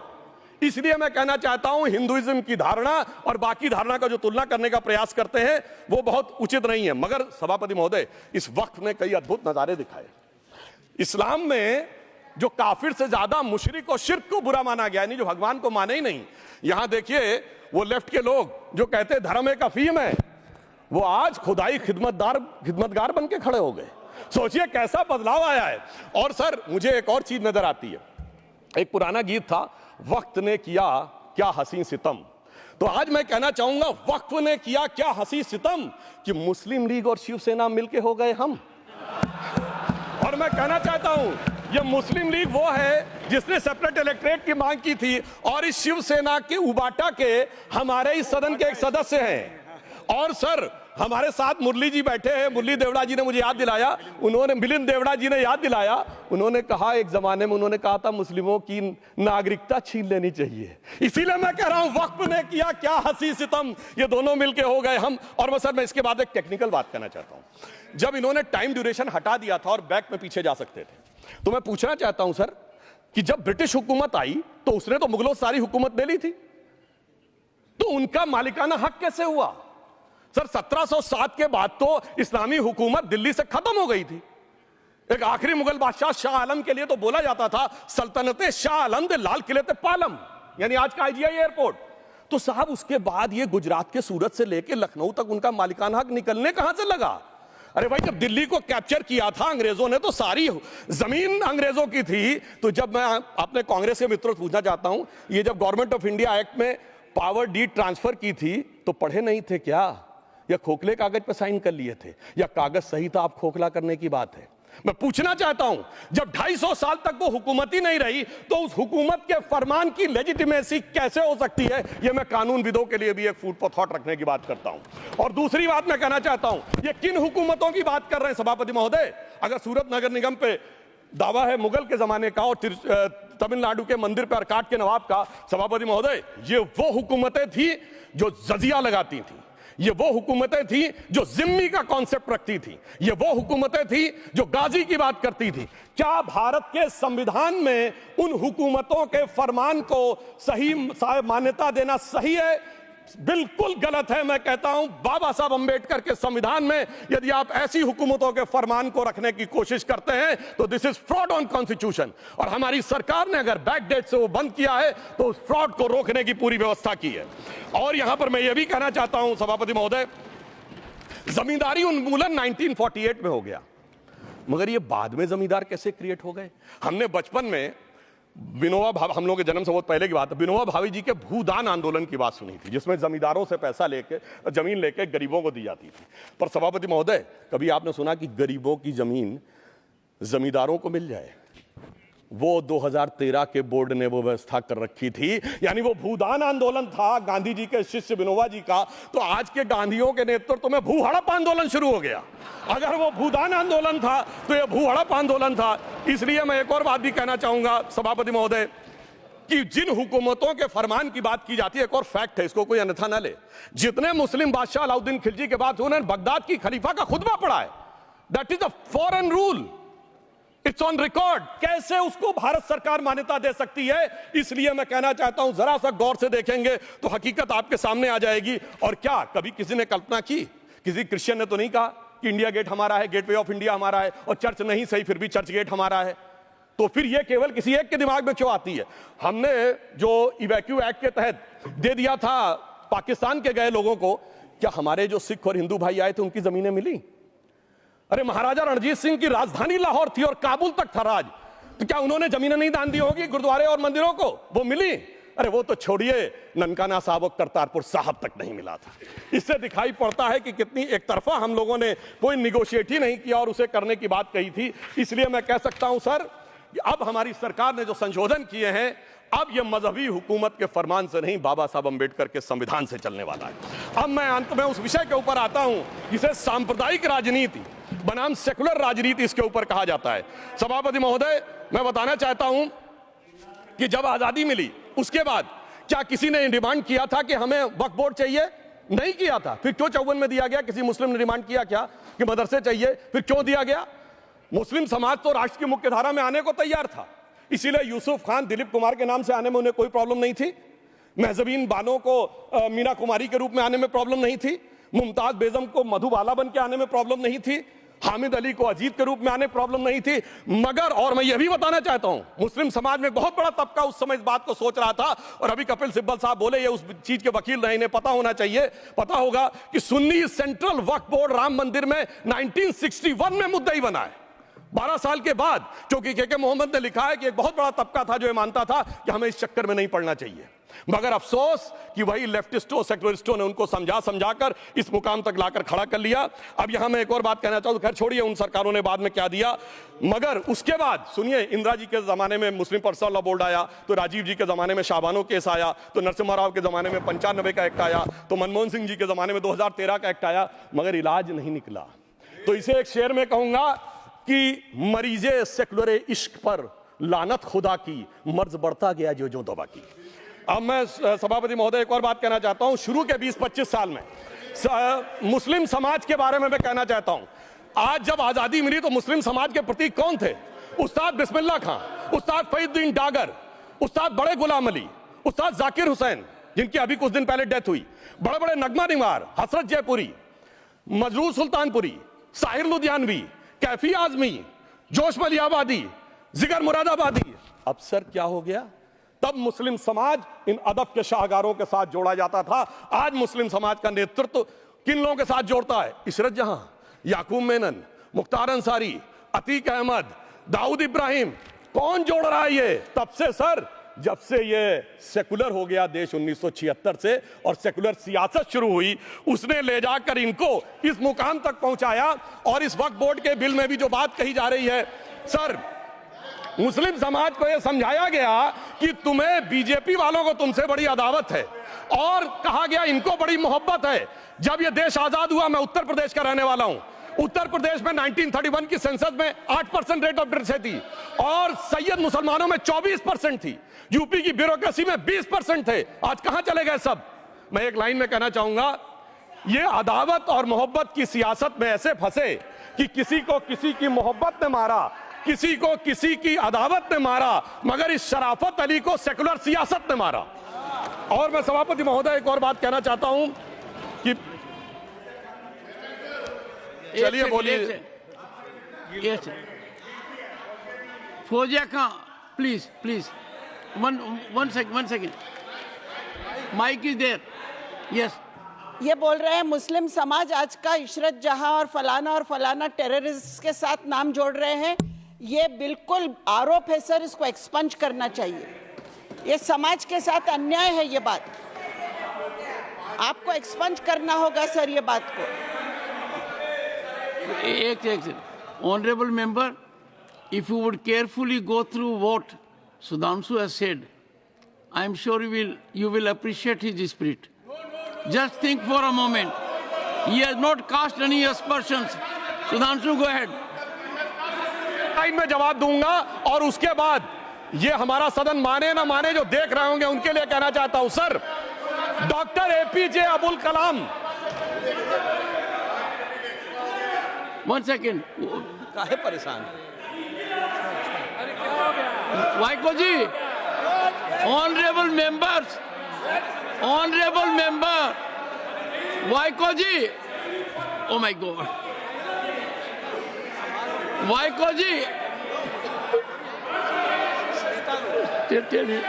इसलिए मैं कहना चाहता हूं, हिंदुइज्म की धारणा और बाकी धारणा का जो तुलना करने का प्रयास करते हैं वो बहुत उचित नहीं है। मगर सभापति महोदय, इस वक्त ने कई अद्भुत नजारे दिखाए। इस्लाम में जो काफिर से ज्यादा मुशरिक और शिर्क को बुरा माना गया, नहीं जो भगवान को माने ही नहीं। यहां देखिए वो लेफ्ट के लोग जो कहते हैं धर्म एक अफीम है, वो आज खुदाई खिदमतगार बन के खड़े हो गए। सोचिए कैसा बदलाव आया है। और सर मुझे एक और चीज नजर आती है, एक पुराना गीत था, वक्त ने किया क्या हसी सितम। तो आज मैं कहना चाहूंगा, वक्त ने किया क्या हसी सितम कि मुस्लिम लीग और शिवसेना मिलके हो गए हम। और मैं कहना चाहता हूं, ये मुस्लिम लीग वो है जिसने सेपरेट इलेक्टोरेट की मांग की थी, और इस शिवसेना के उबाटा के हमारे इस सदन के एक सदस्य हैं। और सर हमारे साथ मुरली जी बैठे हैं, मुरली देवड़ा जी ने मुझे याद दिलाया, उन्होंने मिलिंद देवड़ा जी ने याद दिलाया, उन्होंने कहा एक जमाने में उन्होंने कहा था मुस्लिमों की नागरिकता छीन लेनी चाहिए। इसीलिए मैं कह रहा हूं, वक्त ने किया क्या हसी सितम, ये दोनों मिलके हो गए हम। और सर मैं इसके बाद एक टेक्निकल बात करना चाहता हूं। जब इन्होंने टाइम ड्यूरेशन हटा दिया था और बैक में पीछे जा सकते थे, तो मैं पूछना चाहता हूं सर कि जब ब्रिटिश हुकूमत आई तो उसने तो मुगलों से सारी हुकूमत ले ली थी, तो उनका मालिकाना हक कैसे हुआ। सर 1707 के बाद तो इस्लामी हुकूमत दिल्ली से खत्म हो गई थी। एक आखिरी मुगल बादशाह शाह आलम के लिए तो बोला जाता था सल्तनते शाह आलम दे लाल किले ते पालम, यानी आज का IGI एयरपोर्ट। तो साहब उसके बाद ये गुजरात के सूरत से लेकर लखनऊ तक उनका मालिकाना हक निकलने कहां से लगा। अरे भाई जब दिल्ली को कैप्चर किया था अंग्रेजों ने तो सारी जमीन अंग्रेजों की थी। तो जब मैं अपने कांग्रेस के मित्रों से पूछना चाहता हूं, ये जब गवर्नमेंट ऑफ इंडिया एक्ट में पावर डीड ट्रांसफर की थी तो पढ़े नहीं थे क्या, या खोखले कागज पर साइन कर लिए थे, या कागज सही था आप खोखला करने की बात है। मैं पूछना चाहता हूं, जब 250 साल तक वो हुकूमत ही नहीं रही तो उस हुकूमत के फरमान की लेजिटिमेसी कैसे हो सकती है। ये मैं कानूनविदों के लिए भी एक फूड फॉर थॉट रखने की बात करता हूं। और दूसरी बात मैं कहना चाहता हूं, ये किन हुकूमतों की बात कर रहे हैं सभापति महोदय। अगर सूरत नगर निगम पे दावा है मुगल के जमाने का और तमिलनाडु के मंदिर पर अरकाट के नवाब का। सभापति महोदय, ये वो हुकूमतें थी जो जजिया लगाती थी, ये वो हुकूमतें थी जो जिम्मी का कॉन्सेप्ट रखती थी, ये वो हुकूमतें थी जो गाजी की बात करती थी। क्या भारत के संविधान में उन हुकूमतों के फरमान को सही मान्यता देना सही है? बिल्कुल गलत है। मैं कहता हूं बाबा साहब अंबेडकर के संविधान में यदि आप ऐसी हुकूमतों के फरमान को रखने की कोशिश करते हैं तो this is fraud on constitution. और हमारी सरकार ने अगर बैकडेट से वो बंद किया है तो उस फ्रॉड को रोकने की पूरी व्यवस्था की है। और यहां पर मैं ये भी कहना चाहता हूं सभापति महोदय, जमींदारी उन्मूलन 1948 में हो गया, मगर ये बाद में जमींदार कैसे क्रिएट हो गए? हमने बचपन में विनोबा भावे, हम लोगों के जन्म से बहुत पहले की बात है, विनोबा भावे जी के भूदान आंदोलन की बात सुनी थी, जिसमें जमींदारों से पैसा लेके जमीन लेके गरीबों को दी जाती थी। पर सभापति महोदय, कभी आपने सुना कि गरीबों की जमीन जमींदारों को मिल जाए? वो 2013 के बोर्ड ने वो व्यवस्था कर रखी थी। यानी वो भूदान आंदोलन था गांधी जी के शिष्य विनोबा जी का, तो आज के गांधियों के नेतृत्व में भू हड़प आंदोलन शुरू हो गया। अगर वो भूदान आंदोलन था तो ये भू हड़प आंदोलन था। इसलिए मैं एक और बात भी कहना चाहूंगा सभापति महोदय कि जिन हुकूमतों के फरमान की बात की जाती है, एक और फैक्ट है, इसको कोई अन्यथा न ले, जितने मुस्लिम बादशाह अलाउद्दीन खिलजी के बाद उन्होंने बगदाद की खलीफा का खुतबा पढ़ा है। That is a foreign rule, it's on record. कैसे उसको भारत सरकार मान्यता दे सकती है? इसलिए मैं कहना चाहता हूं जरा सा गौर से देखेंगे तो हकीकत आपके सामने आ जाएगी। और क्या कभी किसी ने कल्पना की, किसी क्रिश्चियन ने तो नहीं कहा कि इंडिया गेट हमारा है, गेटवे ऑफ इंडिया हमारा है, और चर्च नहीं सही फिर भी चर्च गेट हमारा है? तो फिर यह केवल किसी एक के दिमाग में क्यों आती है? हमने जो इवैक्यू एक्ट के तहत दे दिया था पाकिस्तान के गए लोगों को, क्या हमारे जो सिख और हिंदू भाई आए थे उनकी जमीनें मिली? अरे महाराजा रणजीत सिंह की राजधानी लाहौर थी और काबुल तक था राज, तो क्या उन्होंने जमीनें नहीं दान दी होगी गुरुद्वारे और मंदिरों को? वो मिली। अरे वो तो छोड़िए, ननकाना साहब और करतारपुर साहब तक नहीं मिला था। इससे दिखाई पड़ता है कि कितनी एक तरफा हम लोगों ने कोई निगोशिएट ही नहीं किया और उसे करने की बात कही थी। इसलिए मैं कह सकता हूं सर कि अब हमारी सरकार ने जो संशोधन किए हैं, अब यह मजहबी हुकूमत के फरमान से नहीं, बाबा साहब अंबेडकर के संविधान से चलने वाला है। अब मैं अंत में उस विषय के ऊपर आता हूं जिसे सांप्रदायिक राजनीति बनाम सेकुलर राजनीति इसके ऊपर कहा जाता है। सभापति महोदय, मैं बताना चाहता हूं कि जब आजादी मिली उसके बाद क्या किसी ने डिमांड किया था कि हमें वक्फ बोर्ड चाहिए? नहीं किया था। फिर क्यों 54 में दिया गया? किसी मुस्लिम ने डिमांड किया क्या कि मदरसे चाहिए? फिर क्यों दिया गया? मुस्लिम समाज तो राष्ट्र की मुख्य धारा में आने को तैयार था, इसीलिए यूसुफ खान, दिलीप कुमार के नाम से आने में उन्हें कोई प्रॉब्लम नहीं थी। महजबीन बानो को मीना कुमारी के रूप में आने में प्रॉब्लम नहीं थी। मुमताज बेगम को मधुबाला बन के आने में प्रॉब्लम नहीं थी। हामिद अली को अजीत के रूप में आने प्रॉब्लम नहीं थी। मगर और मैं यह भी बताना चाहता हूं, मुस्लिम समाज में बहुत बड़ा तबका उस समय इस बात को सोच रहा था, और अभी कपिल सिब्बल साहब बोले, ये उस चीज के वकील नहीं, इन्हें पता होना चाहिए, पता होगा कि सुन्नी सेंट्रल वक्फ बोर्ड राम मंदिर में 1961 में मुद्दई बना है, 12 साल के बाद। क्योंकि के मोहम्मद ने लिखा है कि एक बहुत बड़ा तबका था जो ये मानता था कि हमें इस चक्कर में नहीं पड़ना चाहिए। मगर अफसोस कि वही लेफ्टिस्टों, सेकुलरिस्टों ने उनको समझाकर इस मुकाम तक लाकर खड़ा कर लिया। अब यहां मैं एक और बात कहना चाहूं, खैर छोड़िए उन सरकारों ने बाद में क्या दिया, मगर उसके बाद सुनिए, इंदिरा जी के जमाने में मुस्लिम पर्सनल लॉ बोर्ड आया, तो राजीव जी के जमाने में शाहबानो केस आया, तो नरसिम्हा राव के जमाने में 95 का एक्ट आया, तो मनमोहन सिंह जी के जमाने में 2013 का एक्ट आया, मगर इलाज नहीं निकला। तो इसे एक शेर में कहूंगा कि मरीजे सेकुलर इश्क पर लानत खुदा की, मर्ज बढ़ता गया जो दवा की। अब मैं सभापति महोदय एक और बात कहना चाहता हूं, शुरू के 20-25 साल में मुस्लिम समाज के बारे में मैं कहना चाहता हूं। आज जब आजादी मिली तो मुस्लिम समाज के प्रतीक कौन थे? उस्ताद बिस्मिल्लाह खां, उस्ताद फरीदुद्दीन डागर, उस्ताद बड़े गुलाम अली, उस्ताद जाकिर हुसैन, जिनकी अभी कुछ दिन पहले डेथ हुई, बड़े बड़े नगमा निगार, हसरत जयपुरी, मजरूर सुल्तानपुरी, साहिर लुधियानवी, कैफी आजमी, जोश मलियाबादी, जिगर मुरादाबादी। अब सर क्या हो गया? तब मुस्लिम समाज इन अदब के शाहकारों के साथ जोड़ा जाता था। आज मुस्लिम समाज का नेतृत्व किन लोगों के साथ जोड़ता है? इशरत जहां, याकूब मेनन, मुख्तार अंसारी, अतीक अहमद, दाऊद इब्राहिम। कौन जोड़ रहा है ये? तब से सर, जब से ये सेकुलर हो गया देश 1976 से और सेकुलर सियासत शुरू हुई, उसने ले जाकर इनको इस मुकाम तक पहुंचाया। और इस वक्फ बोर्ड के बिल में भी जो बात कही जा रही है सर, मुस्लिम समाज को यह समझाया गया कि तुम्हें बीजेपी वालों को तुमसे बड़ी अदावत है, और कहा गया इनको बड़ी मोहब्बत है। जब यह देश आजाद हुआ, मैं उत्तर प्रदेश का रहने वाला हूं, उत्तर प्रदेश में 1931 की सेंसस में 8% रेट ऑफ डेथ थी और सैयद मुसलमानों में 24% थी। यूपी की ब्यूरोक्रेसी में 20% थे। आज कहां चले गए सब? मैं एक लाइन में कहना चाहूंगा, ये अदावत और मोहब्बत की सियासत में ऐसे फंसे कि किसी को किसी की मोहब्बत ने मारा, किसी को किसी की अदावत ने मारा, मगर इस शराफत अली को सेकुलर सियासत ने मारा। और मैं सभापति महोदय एक और बात कहना चाहता हूं कि चलिए बोलिए। Fauzia Khan, please one second, mic is there. Yes, ये बोल रहे हैं मुस्लिम समाज आज का इशरत जहां और फलाना टेररिस्ट के साथ नाम जोड़ रहे हैं। ये बिल्कुल आरोप है सर, इसको एक्सपंज करना चाहिए। ये समाज के साथ अन्याय है। ये बात आपको एक्सपंज करना होगा सर, ये बात को। एक honourable member, if you would carefully go through what Sudhanshu has said, I am sure you will appreciate his spirit. Just think for a moment. He has not cast any aspersions. Sudhanshu, go ahead. Time में जवाब दूंगा और उसके बाद ये हमारा सदन माने ना माने जो देख रहे होंगे उनके लिए कहना चाहता हूं, sir, doctor APJ Abdul Kalam. One second. काहे परेशान? Vaiko ji, honorable member, Vaiko ji, oh my God, Vaiko ji, tell me.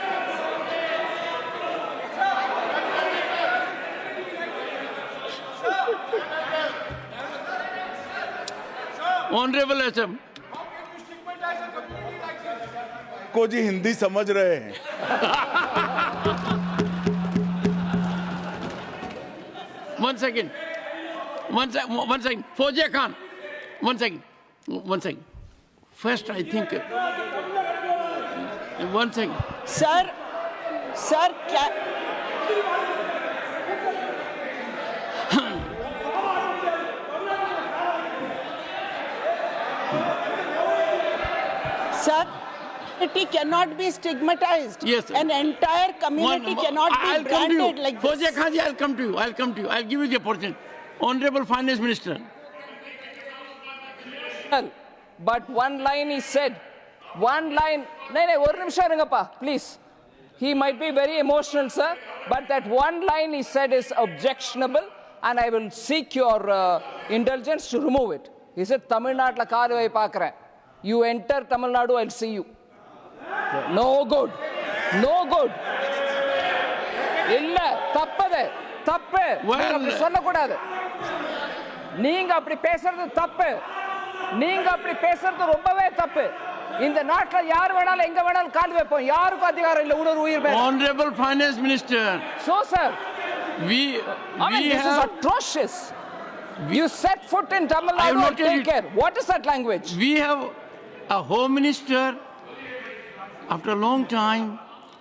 Honorable SM. को जी हिंदी समझ रहे हैं। One second. Fauziya Khan. One second. First, I think. One second. Sir क्या sir, community cannot be stigmatized. Yes. An entire community cannot be branded like this. Fauziya Khan ji, I'll come to you. I'll give you the opportunity. Honorable Finance Minister. But one line is said. One line. No, one nimisham irungappa, please. He might be very emotional, sir, but that one line he said is objectionable, and I will seek your indulgence to remove it. He said, Tamil Nadu la kaadu vai paakren. You enter Tamil Nadu, I'll see you. No good. No good. இல்ல தப்பது தப்பு. நீங்க அப்படி சொல்லக்கூடாது. நீங்க அப்படி பேசுறது தப்பு. நீங்க அப்படி பேசுறது ரொம்பவே தப்பு. இந்த நாட்டுல யார் வேணாலும் எங்க வேணாலும் கால் வைப்போம். யாருக்கும் அதிகாரம் இல்ல உணர்வு உயிர் மேல. Honorable Finance Minister. So sir, this is atrocious. You set foot in Tamil Nadu and take care. What is that language? We have a Home Minister after a long time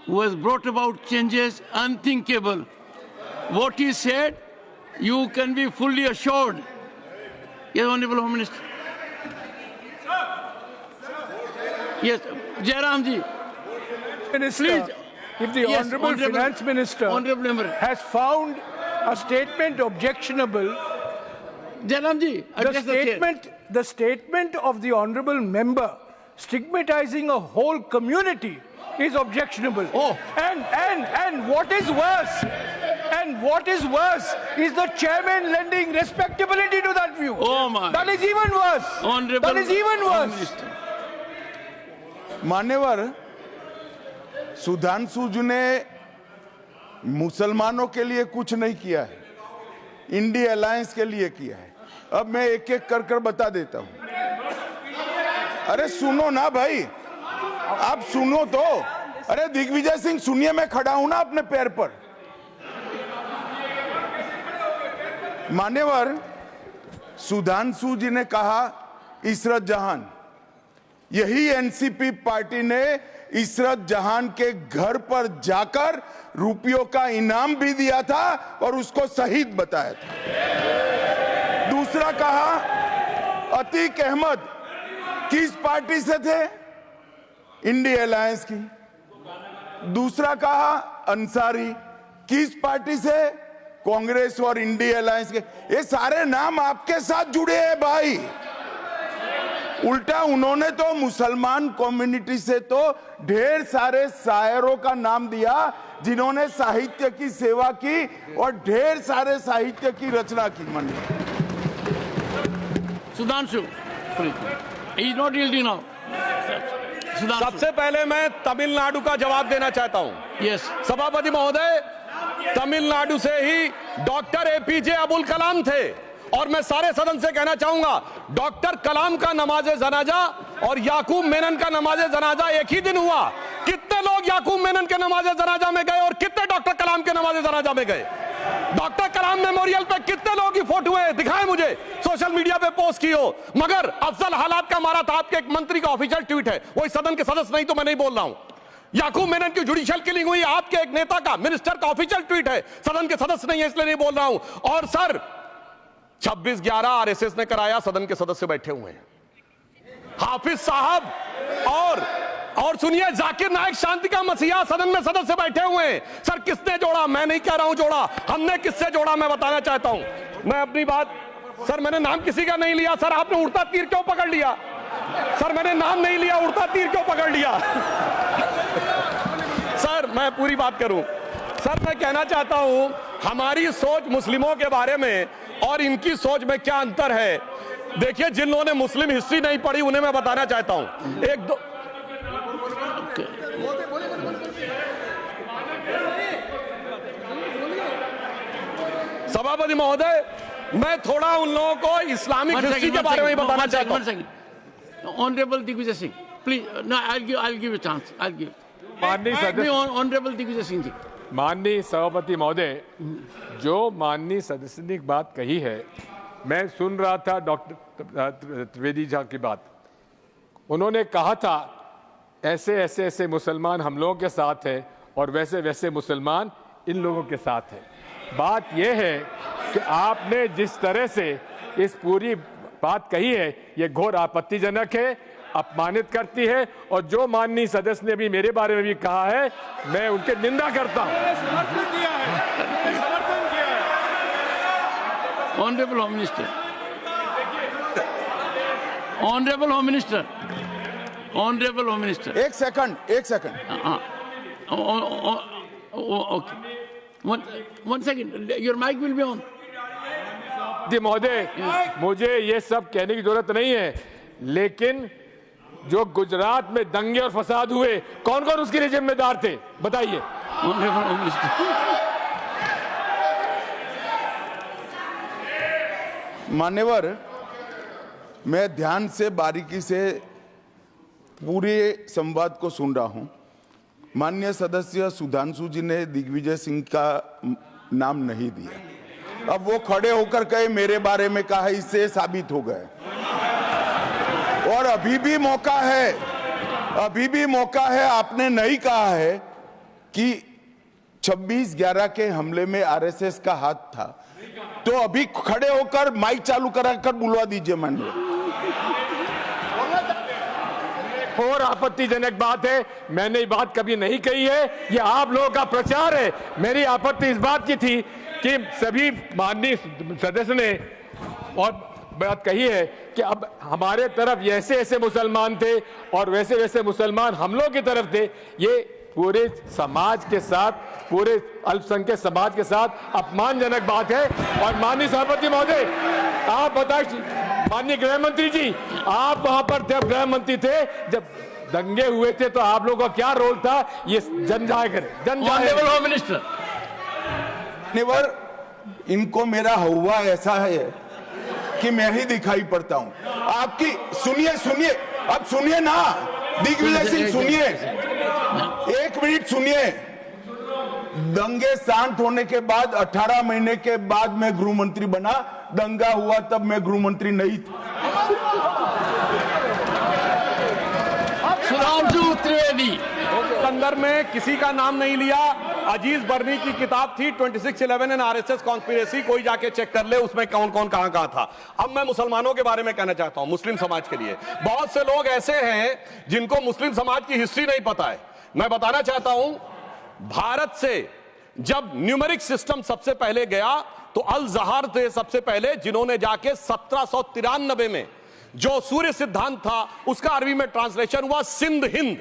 who has brought about changes unthinkable. What he said, you can be fully assured. Yes, Honorable Home Minister. Yes, Jairam ji. Minister, Please. if the Yes, Honorable Finance Minister Honorable Member. has found a statement objectionable, Jairam ji, address the chair. the statement of the Honorable Member stigmatizing a whole community is objectionable. Oh. And what is worse is the chairman lending respectability to that view. Oh my. That is even worse. Honorable That is even Home worse. Minister. मान्यवर, सुधांशु जी ने मुसलमानों के लिए कुछ नहीं किया है, India alliance के लिए किया है। अब मैं एक एक कर बता देता हूं। अरे सुनो ना भाई, आप सुनो तो। अरे दिग्विजय सिंह सुनिए, मैं खड़ा हूं ना अपने पैर पर। मान्यवर, सुधांशु जी ने कहा इशरत जहान, यही एनसीपी पार्टी ने इशरत जहान के घर पर जाकर रुपयों का इनाम भी दिया था और उसको शहीद बताया था। दूसरा कहा अतीक अहमद किस पार्टी से थे? इंडिया अलायंस की। दूसरा कहा अंसारी किस पार्टी से? कांग्रेस और इंडिया अलायंस के। ये सारे नाम आपके साथ जुड़े हैं भाई। उल्टा उन्होंने तो मुसलमान कम्युनिटी से तो ढेर सारे शायरों का नाम दिया जिन्होंने साहित्य की सेवा की और ढेर सारे साहित्य की रचना की। मन Sudhanshu, please. He is not yielding now. Sudhanshu. सबसे पहले मैं तमिलनाडु का जवाब देना चाहता हूं। Yes. सभापति महोदय, तमिलनाडु से ही डॉक्टर एपीजे अबुल कलाम थे और मैं सारे सदन से कहना चाहूंगा डॉक्टर कलाम का नमाज जनाजा और याकूब मेनन का नमाज जनाजा एक ही दिन हुआ। कितने लोग याकूब मेनन के नमाज जनाजा में गए और कितने डॉक्टर कलाम के नमाज जनाजा में गए? डॉक्टर कलाम मेमोरियल पे कितने लोगों की फोटो है? दिखाएं मुझे, सोशल मीडिया पे पोस्ट की हो। मगर अफजल हालात का मारा था, आपके एक मंत्री का ऑफिशियल ट्वीट है, वो इस सदन के सदस्य नहीं तो मैं नहीं बोल रहा हूं। याकूब मेनन की जुडिशियल किलिंग हुई, आपके एक नेता का, मिनिस्टर का ऑफिशियल ट्वीट है, सदन के सदस्य नहीं है इसलिए नहीं बोल रहा हूं। और सर 26/11 आरएसएस ने कराया, सदन के सदस्य बैठे हुए हैं। हाफिज साहब और सुनिए, जाकिर नाइक शांति का मसीहा सदन में सदस्य बैठे हुए हैं। सर किसने जोड़ा? मैं नहीं कह रहा हूं जोड़ा, हमने किससे जोड़ा मैं बताना चाहता हूं। मैं अपनी बात, सर मैंने नाम किसी का नहीं लिया। सर आपने उड़ता तीर क्यों पकड़ लिया? सर मैंने नाम नहीं लिया, उड़ता तीर क्यों पकड़ लिया? सर मैं पूरी बात करूं। सर मैं कहना चाहता हूं हमारी सोच मुस्लिमों के बारे में और इनकी सोच में क्या अंतर है। देखिए, जिन लोगों ने मुस्लिम हिस्ट्री नहीं पढ़ी उन्हें मैं बताना चाहता हूं। एक दो सभापति महोदय, मैं थोड़ा उन लोगों को इस्लामिक हिस्ट्री के बारे में बताना चाहता हूं। Honorable Digvijay Singh, please. No, I'll give a chance. I'll give. माननीय सदस्य, Honorable Digvijay Singh जी. माननीय सभापति महोदय, जो माननीय सदस्य ने एक बात कही है, मैं सुन रहा था डॉक्टर त्रिवेदी जी की बात। उन्होंने कहा था ऐसे मुसलमान हम लोगों के साथ है और वैसे मुसलमान इन लोगों के साथ है। बात यह है कि आपने जिस तरह से इस पूरी बात कही है, ये घोर आपत्तिजनक है, अपमानित करती है। और जो माननीय सदस्य ने भी मेरे बारे में भी कहा है, मैं उनकी निंदा करता हूं। Honorable Home Minister. Honorable Home Minister. Honorable Home Minister. एक second. Okay. One second. Your mic will be on. जी महोदय, मुझे ये सब कहने की जरूरत नहीं है, लेकिन जो गुजरात में दंगे और फसाद हुए, कौन कौन उसके लिए जिम्मेदार थे बताइए। Honorable Home Minister. मान्यवर, मैं ध्यान से बारीकी से पूरे संवाद को सुन रहा हूं। माननीय सदस्य सुधांशु जी ने दिग्विजय सिंह का नाम नहीं दिया। अब वो खड़े होकर कहे मेरे बारे में कहा, इससे साबित हो गए। और अभी भी मौका है। आपने नहीं कहा है कि 26/11 के हमले में आरएसएस का हाथ था, तो अभी खड़े होकर माइक चालू कराकर बुलवा दीजिए। माननीय, और आपत्तिजनक बात है, मैंने ये बात कभी नहीं कही है, ये आप लोगों का प्रचार है। मेरी आपत्ति इस बात की थी कि सभी माननीय सदस्य ने और बात कही है कि अब हमारे तरफ ऐसे मुसलमान थे और वैसे मुसलमान हम लोग की तरफ थे। ये पूरे समाज के साथ, पूरे अल्पसंख्यक समाज के साथ अपमानजनक बात है। और माननीय सभापति महोदय, आप बताइए, माननीय गृह मंत्री जी, आप वहां पर थे, गृह मंत्री थे जब दंगे हुए थे, तो आप लोगों का क्या रोल था, ये जन जाहिर होम मिनिस्टर। निवर, इनको मेरा हुआ ऐसा है कि मैं ही दिखाई पड़ता हूं। आपकी सुनिए, अब सुनिए ना दिग्विजय सिंह, सुनिए, 1 मिनट सुनिए। दंगे शांत होने के बाद 18 महीने के बाद मैं गृह मंत्री बना। दंगा हुआ तब मैं गृह मंत्री नहीं था। सुधांशु त्रिवेदी, संदर्भ में किसी का नाम नहीं लिया। अजीज बर्नी की किताब थी 2611 एंड आरएसएस कॉन्स्पिरेसी, कोई जाके चेक कर ले उसमें कौन कौन कहां कहां था। अब मैं मुसलमानों के बारे में कहना चाहता हूं, मुस्लिम समाज के लिए। बहुत से लोग ऐसे हैं जिनको मुस्लिम समाज की हिस्ट्री नहीं पता है। मैं बताना चाहता हूं, भारत से जब न्यूमेरिक सिस्टम सबसे पहले गया तो अल जहार थे सबसे पहले, जिन्होंने जाके 1793 में जो सूर्य सिद्धांत था उसका अरबी में ट्रांसलेशन हुआ सिंध हिंद।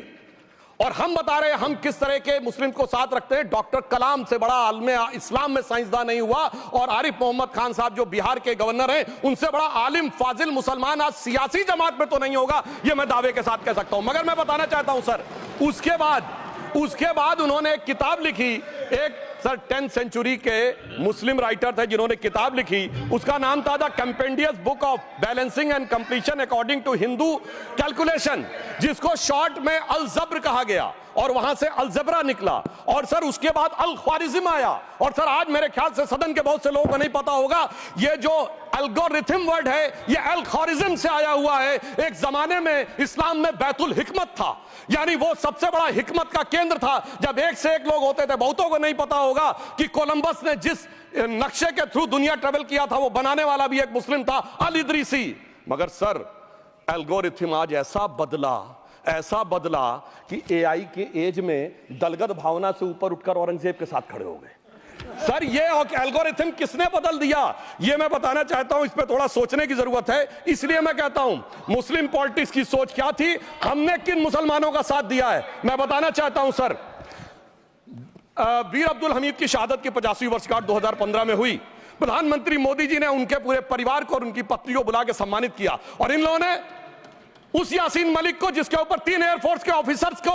और हम बता रहे हैं हम किस तरह के मुस्लिम को साथ रखते हैं। डॉक्टर कलाम से बड़ा आलिम इस्लाम में साइंसदान नहीं हुआ, और आरिफ मोहम्मद खान साहब जो बिहार के गवर्नर हैं उनसे बड़ा आलिम फाजिल मुसलमान आज सियासी जमात में तो नहीं होगा, यह मैं दावे के साथ कह सकता हूं। मगर मैं बताना चाहता हूं सर, उसके बाद उन्होंने एक किताब लिखी, एक सर 10th सेंचुरी के मुस्लिम राइटर थे जिन्होंने किताब लिखी, उसका नाम था the compendious book of balancing and completion according to Hindu calculation, जिसको शॉर्ट में अल जब्र कहा गया, और वहां से अलजबरा निकला। और सर उसके बाद अल ख्वारिज्म आया। और सर आज मेरे ख्याल से सदन के बहुत से लोगों को नहीं पता होगा, ये जो एल्गोरिथम वर्ड है ये अल ख्वारिज्म से आया हुआ है। एक जमाने में इस्लाम में बैतुल हिकमत था, यानी वो सबसे बड़ा हिकमत का केंद्र था। जब एक से एक लोग होते थे, बहुतों को नहीं पता होगा कि कोलंबस ने जिस नक्शे के थ्रू दुनिया ट्रेवल किया था वो बनाने वाला भी एक मुस्लिम था, अल इदरीसी। मगर सर एल्गोरिथम आज ऐसा बदला कि एआई के एज में दलगत भावना से ऊपर उठकर औरंगजेब के साथ खड़े हो गए। सर ये एल्गोरिथम किसने बदल दिया, ये मैं बताना चाहता हूं। इस पे थोड़ा सोचने की जरूरत है। इसलिए मैं कहता हूं मुस्लिम पॉलिटिक्स की सोच क्या थी, हमने किन मुसलमानों का साथ दिया है, मैं बताना चाहता हूं सर। वीर अब्दुल हमीद की शहादत की 50वीं वर्षगांठ 2015 में हुई। प्रधानमंत्री मोदी जी ने उनके पूरे परिवार को और उनकी पत्नी को बुला के सम्मानित किया, और इन लोगों ने उस यासीन मलिक को, जिसके ऊपर 3 एयरफोर्स के ऑफिसर्स को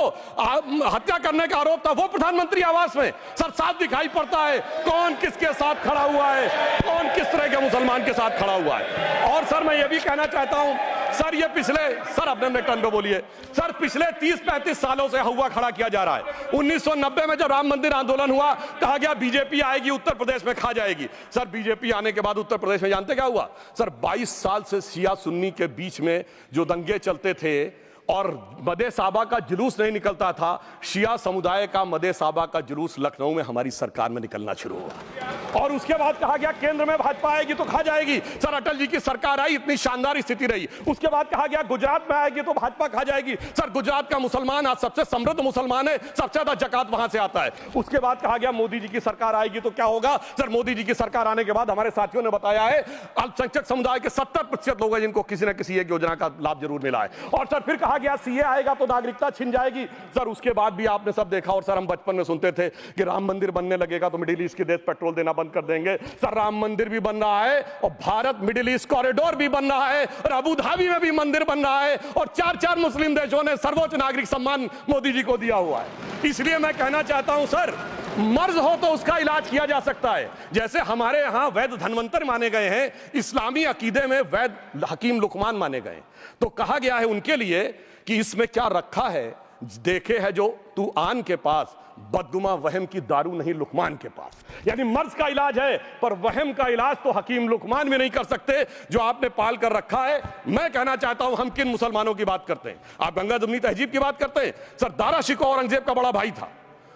हत्या करने का आरोप था, वो प्रधानमंत्री आवास में। सर साफ दिखाई पड़ता है कौन किसके साथ खड़ा हुआ है, कौन किस तरह के मुसलमान के साथ खड़ा हुआ है। और सर मैं ये भी कहना चाहता हूं सर, ये सर अपने टर्न पे बोलिए सर, पिछले 30-35 सालों से हुआ खड़ा किया जा रहा है। 1990 में जब राम मंदिर आंदोलन हुआ, कहा गया बीजेपी आएगी उत्तर प्रदेश में खा जाएगी। सर बीजेपी आने के बाद उत्तर प्रदेश में जानते क्या हुआ सर, 22 साल से शिया सुन्नी के बीच में जो दंगे चलते थे और मदे साबा का जुलूस नहीं निकलता था, शिया समुदाय का मदे साबा का जुलूस लखनऊ में हमारी सरकार में निकलना शुरू हुआ। और उसके बाद कहा गया केंद्र में भाजपा आएगी तो खा जाएगी। सर अटल जी की सरकार आई, इतनी शानदार स्थिति रही। उसके बाद कहा गया गुजरात में आएगी तो भाजपा खा जाएगी। सर गुजरात का मुसलमान आज सबसे समृद्ध मुसलमान है, सबसे ज्यादा जकात वहां से आता है। उसके बाद कहा गया मोदी जी की सरकार आएगी तो क्या होगा। सर मोदी जी की सरकार आने के बाद हमारे साथियों ने बताया है अल्पसंख्यक समुदाय के 70% लोग हैं जिनको किसी न किसी एक योजना का लाभ जरूर मिला है। और सर फिर कहा गया सीए आएगा तो नागरिकता छिन जाएगी। सर उसके बाद भी आपने सब देखा, और सर हम बचपन में सुनते थे कि राम मंदिर बनने लगेगा तो मिडिल ईस्ट के देश पेट्रोल देना बंद कर देंगे। सर राम मंदिर भी बन रहा है, और भारत मिडिल ईस्ट कॉरिडोर भी बन रहा है, और अबू धाबी में भी मंदिर बन रहा है, और 4 मुस्लिम देशों ने सर्वोच्च नागरिक सम्मान मोदी जी को दिया हुआ है। इसलिए मैं कहना चाहता हूं सर, मर्ज हो तो उसका इलाज किया जा सकता है। जैसे हमारे यहां वैद धन्वंतर माने गए हैं, इस्लामी अकीदे में वैद हकीम लुकमान माने गए, तो कहा गया है उनके लिए कि इसमें क्या रखा है, देखे है जो तू आन के पास, बदगुमा वहम की दारू नहीं लुकमान के पास। यानी मर्ज का इलाज है, पर वहम का इलाज तो हकीम लुकमान भी नहीं कर सकते जो आपने पाल कर रखा है। मैं कहना चाहता हूं हम किन मुसलमानों की बात करते हैं। आप गंगा जमुनी तहजीब की बात करते हैं। सर दारा शिकोह औरंगजेब का बड़ा भाई था,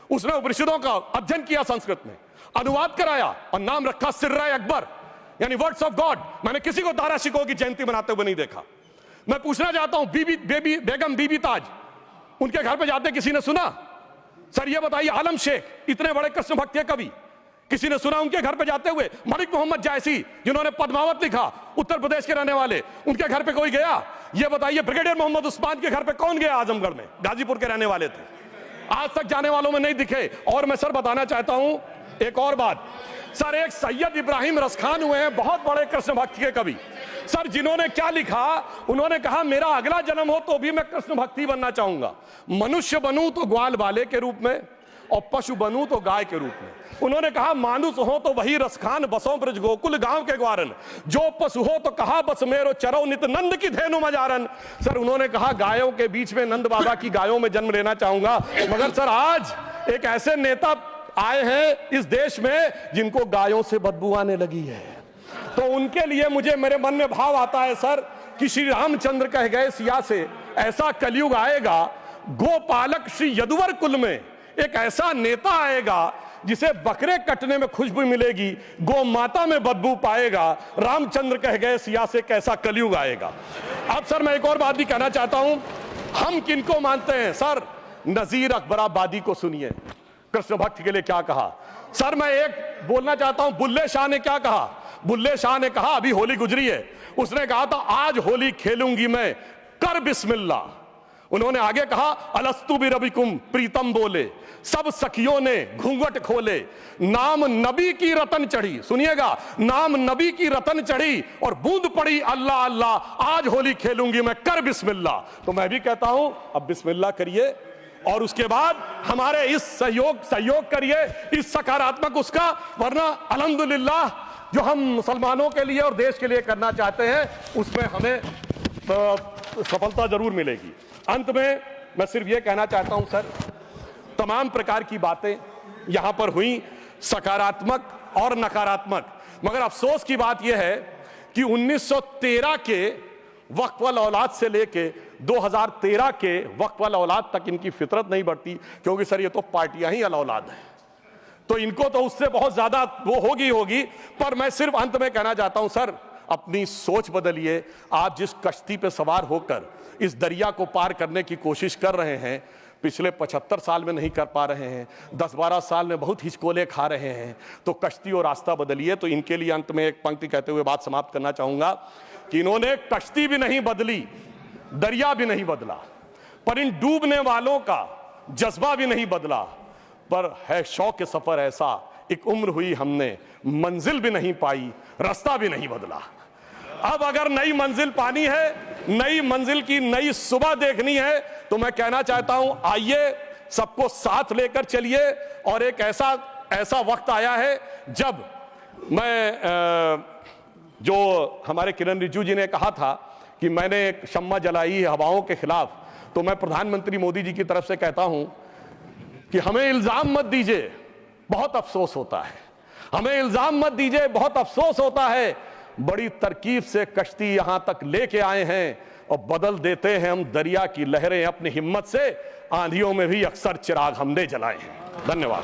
उसने उपनिषदों का अध्ययन किया, संस्कृत में अनुवाद कराया और नाम रखा सिर्रा अकबर, यानी वर्ड्स ऑफ गॉड। मैंने किसी को दारा शिकोह की जयंती मनाते हुए नहीं देखा। मैं पूछना चाहता हूं बेगम बीबी ताज, उनके घर पे जाते किसी ने सुना? सर ये बताइए, आलम शेख इतने बड़े कृष्ण भक्त के कवि, किसी ने सुना उनके घर पे जाते हुए? मलिक मोहम्मद जायसी जिन्होंने पद्मावत लिखा, उत्तर प्रदेश के रहने वाले, उनके घर पे कोई गया? ये बताइए ब्रिगेडियर मोहम्मद उस्मान के घर पे कौन गया? आजमगढ़ में, गाजीपुर के रहने वाले थे, आज तक जाने वालों में नहीं दिखे। और मैं सर बताना चाहता हूं एक और बात, सर एक सैयद इब्राहिम रसखान हुए हैं, बहुत बड़े कृष्ण भक्त के कवि। सर जिन्होंने क्या लिखा, उन्होंने कहा मेरा अगला जन्म हो तो भी मैं कृष्ण भक्ति बनना चाहूंगा, मनुष्य बनूं तो ग्वाल बाले के रूप में, और पशु बनूं तो गाय के रूप में। उन्होंने कहा मानुष हो तो वही रसखान, बसों ब्रज गोकुल गांव के ग्वारन, जो पशु हो तो कहा बस मेरो चरो नित नंद की धेनु मजारन। सर उन्होंने कहा गायों के बीच में नंद बाबा की गायों में जन्म लेना चाहूंगा। मगर सर आज एक ऐसे नेता आए हैं इस देश में जिनको गायों से बदबू आने लगी है, तो उनके लिए मुझे मेरे मन में भाव आता है सर कि श्री रामचंद्र कह गए सिया से, ऐसा कलयुग आएगा गोपालक श्री यदुवर कुल में एक ऐसा नेता आएगा जिसे बकरे कटने में खुशबू मिलेगी, गौ माता में बदबू पाएगा। रामचंद्र कह गए सिया से कैसा कलयुग आएगा। अब सर मैं एक और बात भी कहना चाहता हूं, हम किनको मानते हैं सर? नजीर अकबराबादी को सुनिए, कृष्ण भक्त के लिए क्या कहा। सर मैं एक बोलना चाहता हूं, बुल्ले शाह ने क्या कहा? बुल्ले शाह ने कहा, अभी होली गुजरी है, उसने कहा था आज होली खेलूंगी मैं, कर बिस्मिल्लाह। उन्होंने आगे कहा, अलस्तु बिरबिकुम प्रीतम बोले, सब सखियों ने घूंघट खोले, नाम नबी की रतन चढ़ी, सुनिएगा, नाम नबी की रतन चढ़ी और बूंद पड़ी अल्लाह अल्लाह, आज होली खेलूंगी मैं, कर बिस्मिल्लाह। तो मैं भी कहता हूं अब बिस्मिल्लाह करिए और उसके बाद हमारे इस सहयोग करिए, इस सकारात्मक उसका, वरना अल्हम्दुलिल्लाह जो हम मुसलमानों के लिए और देश के लिए करना चाहते हैं उसमें हमें सफलता जरूर मिलेगी। अंत में मैं सिर्फ यह कहना चाहता हूं सर, तमाम प्रकार की बातें यहां पर हुई, सकारात्मक और नकारात्मक, मगर अफसोस की बात यह है कि 1913 के वक्फ वाल औलाद से लेके 2013 के वक्फ वाल औलाद तक इनकी फितरत नहीं बढ़ती, क्योंकि सर ये तो पार्टियां ही अल औलाद हैं, तो इनको तो उससे बहुत ज्यादा वो होगी। पर मैं सिर्फ अंत में कहना चाहता हूं सर, अपनी सोच बदलिए। आप जिस कश्ती पे सवार होकर इस दरिया को पार करने की कोशिश कर रहे हैं, पिछले 75 साल में नहीं कर पा रहे हैं, 10-12 साल में बहुत हिचकोले खा रहे हैं, तो कश्ती और रास्ता बदलिए। तो इनके लिए अंत में एक पंक्ति कहते हुए बात समाप्त करना चाहूंगा कि इन्होंने कश्ती भी नहीं बदली, दरिया भी नहीं बदला, पर इन डूबने वालों का जज्बा भी नहीं बदला, पर है शौक सफर ऐसा, एक उम्र हुई हमने, मंजिल भी नहीं पाई, रास्ता भी नहीं बदला। अब अगर नई मंजिल पानी है, नई मंजिल की नई सुबह देखनी है, तो मैं कहना चाहता हूं आइए सबको साथ लेकर चलिए। और एक ऐसा वक्त आया है जब मैं जो हमारे किरण रिजिजू जी ने कहा था कि मैंने एक शम्मा जलाई हवाओं के खिलाफ, तो मैं प्रधानमंत्री मोदी जी की तरफ से कहता हूं कि हमें इल्जाम मत दीजिए, बहुत अफसोस होता है, हमें इल्जाम मत दीजिए, बहुत अफसोस होता है। बड़ी तरकीब से कश्ती यहां तक लेके आए हैं और बदल देते हैं हम दरिया की लहरें अपनी हिम्मत से, आंधियों में भी अक्सर चिराग हमने जलाए हैं। धन्यवाद।